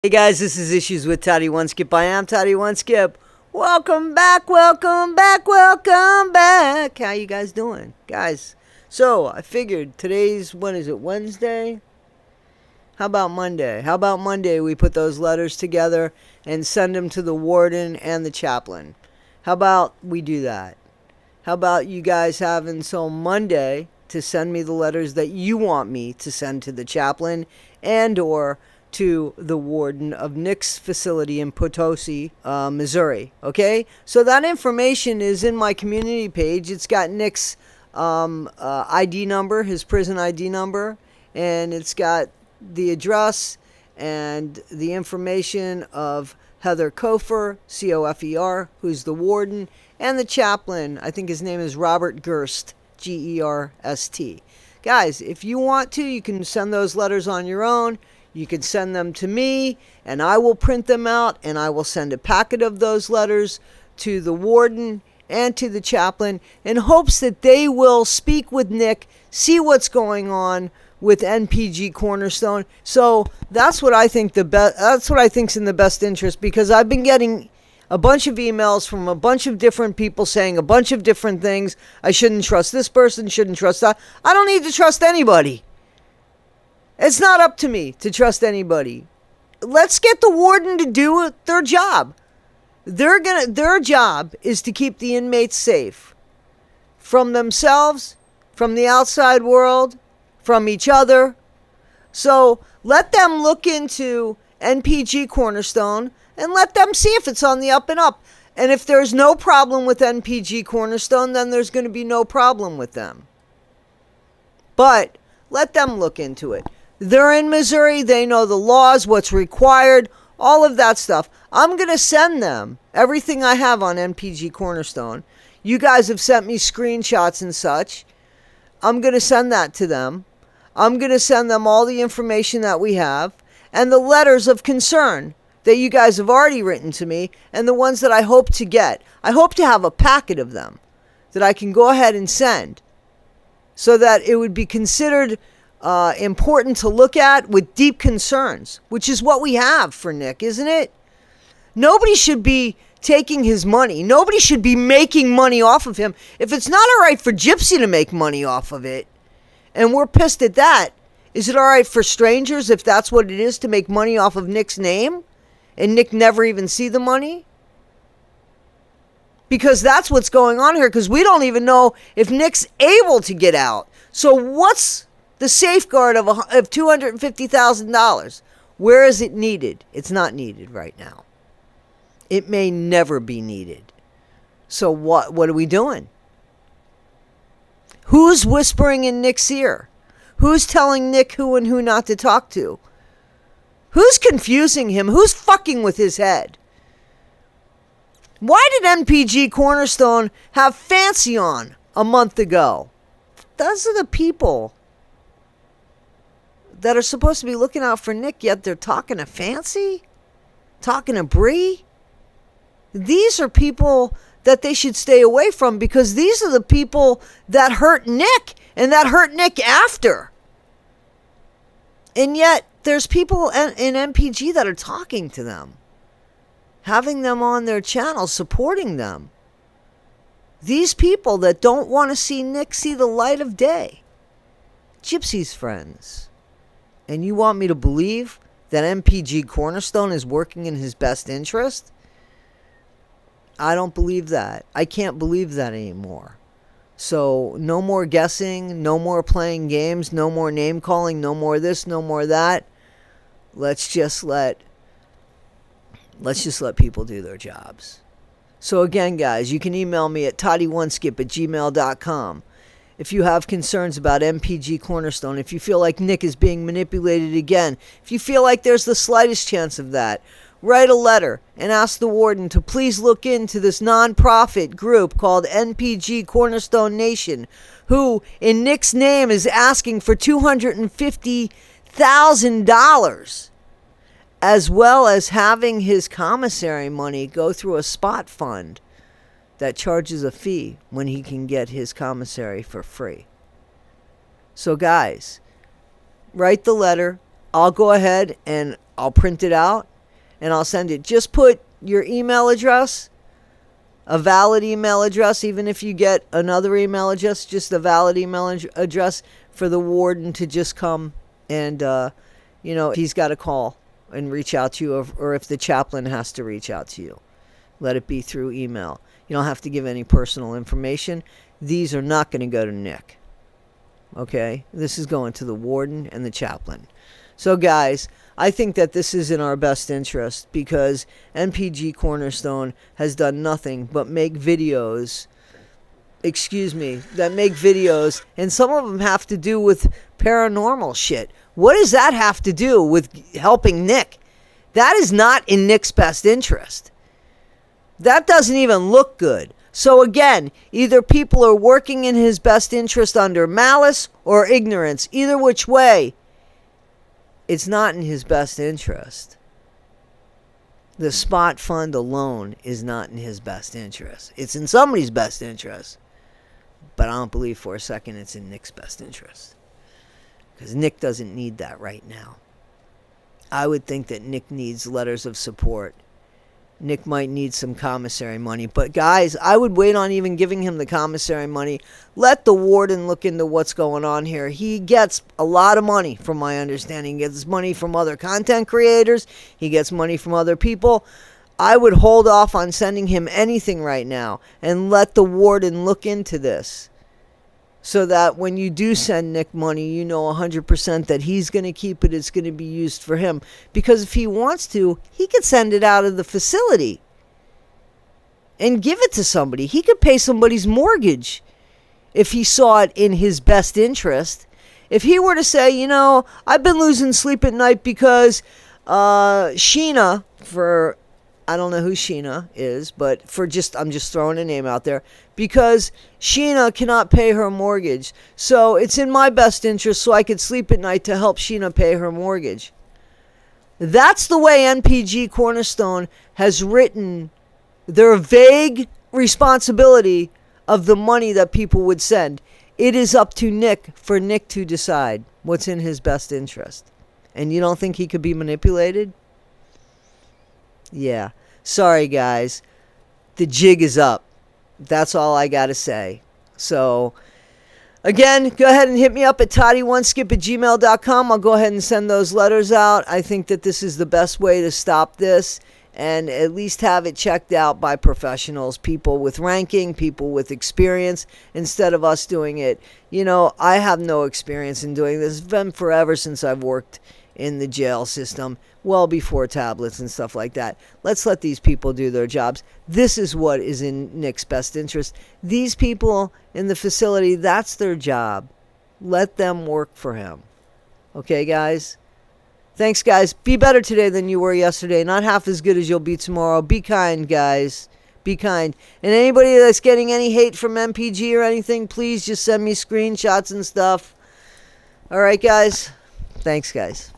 Hey guys, this is Issues with Toddy One Skip. I am Toddy One Skip. Welcome back, welcome back, welcome back. How you guys doing? Guys, so I figured today's, when is it, Wednesday? How about Monday? How about Monday we put those letters together and send them to the warden and the chaplain? How about we do that? How about you guys have until Monday to send me the letters that you want me to send to the chaplain and or to the warden of Nick's facility in Potosi, Missouri. Okay? So that information is in my community page. It's got Nick's ID number, his prison ID number, and it's got the address and the information of Heather Cofer, Cofer, who's the warden, and the chaplain. I think his name is Robert Gerst, Gerst. Guys, if you want to, you can send those letters on your own. You can send them to me, and I will print them out, and I will send a packet of those letters to the warden and to the chaplain in hopes that they will speak with Nick, see what's going on with NPG Cornerstone. So that's what I think that's what I think's in the best interest, because I've been getting a bunch of emails from a bunch of different people saying a bunch of different things. I shouldn't trust this person, shouldn't trust that. I don't need to trust anybody. It's not up to me to trust anybody. Let's get the warden to do their job. Their job is to keep the inmates safe from themselves, from the outside world, from each other. So let them look into NPG Cornerstone and let them see if it's on the up and up. And if there's no problem with NPG Cornerstone, then there's going to be no problem with them. But let them look into it. They're in Missouri. They know the laws, what's required, all of that stuff. I'm going to send them everything I have on NPG Cornerstone. You guys have sent me screenshots and such. I'm going to send that to them. I'm going to send them all the information that we have and the letters of concern that you guys have already written to me and the ones that I hope to get. I hope to have a packet of them that I can go ahead and send so that it would be considered important to look at with deep concerns, which is what we have for Nick, isn't it? Nobody should be taking his money. Nobody should be making money off of him. If it's not all right for Gypsy to make money off of it, and we're pissed at that, is it all right for strangers, if that's what it is, to make money off of Nick's name and Nick never even see the money? Because that's what's going on here, because we don't even know if Nick's able to get out. So what's the safeguard of $250,000? Where is it needed? It's not needed right now. It may never be needed. So what are we doing? Who's whispering in Nick's ear? Who's telling Nick who and who not to talk to? Who's confusing him? Who's fucking with his head? Why did NPG Cornerstone have Fancy on a month ago? Those are the people that are supposed to be looking out for Nick, yet they're talking to Fancy? Talking to Bree? These are people that they should stay away from, because these are the people that hurt Nick and that hurt Nick after. And yet there's people in NPG that are talking to them, having them on their channel, supporting them. These people that don't want to see Nick see the light of day. Gypsy's friends. And you want me to believe that NPG Cornerstone is working in his best interest? I don't believe that. I can't believe that anymore. So no more guessing, no more playing games, no more name calling, no more this, no more that. Let's just let people do their jobs. So again, guys, you can email me at toddyoneskip@gmail.com. If you have concerns about NPG Cornerstone, if you feel like Nick is being manipulated again, if you feel like there's the slightest chance of that, write a letter and ask the warden to please look into this nonprofit group called NPG Cornerstone Nation, who in Nick's name is asking for $250,000, as well as having his commissary money go through a spot fund that charges a fee when he can get his commissary for free. So guys, write the letter. I'll go ahead and I'll print it out and I'll send it. Just put your email address, a valid email address, even if you get another email address, just a valid email address for the warden to just come and, he's got to call and reach out to you, or if the chaplain has to reach out to you. Let it be through email. You don't have to give any personal information. These are not going to go to Nick. Okay? This is going to the warden and the chaplain. So, guys, I think that this is in our best interest because NPG Cornerstone has done nothing but make videos, and some of them have to do with paranormal shit. What does that have to do with helping Nick? That is not in Nick's best interest. That doesn't even look good. So again, either people are working in his best interest under malice or ignorance. Either which way, it's not in his best interest. The spot fund alone is not in his best interest. It's in somebody's best interest. But I don't believe for a second it's in Nick's best interest. Because Nick doesn't need that right now. I would think that Nick needs letters of support. Nick might need some commissary money. But guys, I would wait on even giving him the commissary money. Let the warden look into what's going on here. He gets a lot of money, from my understanding. He gets money from other content creators. He gets money from other people. I would hold off on sending him anything right now and let the warden look into this. So that when you do send Nick money, you know 100% that he's going to keep it. It's going to be used for him. Because if he wants to, he could send it out of the facility and give it to somebody. He could pay somebody's mortgage if he saw it in his best interest. If he were to say, I've been losing sleep at night because Sheena, I don't know who Sheena is, but I'm just throwing a name out there, because Sheena cannot pay her mortgage. So it's in my best interest so I could sleep at night to help Sheena pay her mortgage. That's the way NPG Cornerstone has written their vague responsibility of the money that people would send. It is up to Nick for Nick to decide what's in his best interest. And you don't think he could be manipulated? Yeah. Sorry, guys. The jig is up. That's all I got to say. So, again, go ahead and hit me up at toddy1skip@gmail.com. I'll go ahead and send those letters out. I think that this is the best way to stop this and at least have it checked out by professionals, people with ranking, people with experience, instead of us doing it. I have no experience in doing this. It's been forever since I've worked in the jail system, well before tablets and stuff like that. Let's let these people do their jobs. This is what is in Nick's best interest. These people in the facility, that's their job. Let them work for him. Okay, guys? Thanks, guys. Be better today than you were yesterday. Not half as good as you'll be tomorrow. Be kind, guys. Be kind. And anybody that's getting any hate from MPG or anything, please just send me screenshots and stuff. All right, guys? Thanks, guys.